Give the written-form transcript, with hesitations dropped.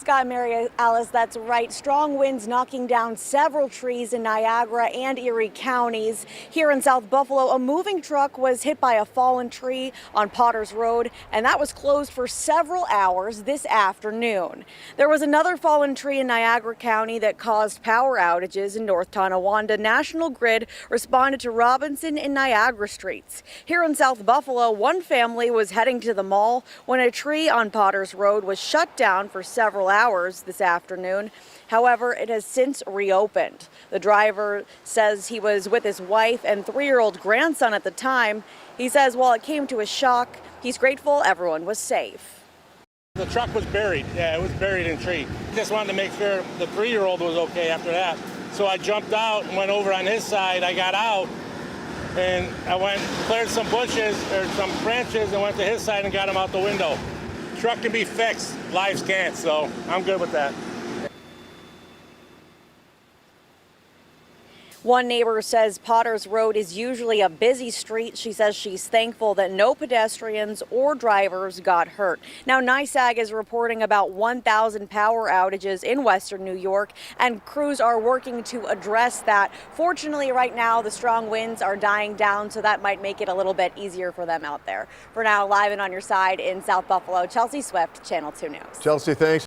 Scott and Mary Alice, that's right. Strong winds knocking down several trees in Niagara and Erie counties. Here in South Buffalo, a moving truck was hit by a fallen tree on Potters Road, and that was closed for several hours this afternoon. There was another fallen tree in Niagara County that caused power outages in North Tonawanda. National Grid responded to Robinson and Niagara streets. Here in South Buffalo, one family was heading to the mall when a tree on Potters Road was shut down for several hours this afternoon. However, it has since reopened. The driver says he was with his wife and 3-year-old grandson at the time. He says while it came to a shock, he's grateful everyone was safe. The truck was buried. Yeah, it was buried in a tree. Just wanted to make sure the 3-year-old was okay after that. So I jumped out and went over on his side. I got out and I went, cleared some bushes or some branches and went to his side and got him out the window. Truck can be fixed, lives can't, so I'm good with that. One neighbor says Potters Road is usually a busy street. She says she's thankful that no pedestrians or drivers got hurt. Now, NYSAG is reporting about 1,000 power outages in western New York, and crews are working to address that. Fortunately, right now, the strong winds are dying down, so that might make it a little bit easier for them out there. For now, live and on your side in South Buffalo, Chelsea Swift, Channel 2 News. Chelsea, thanks.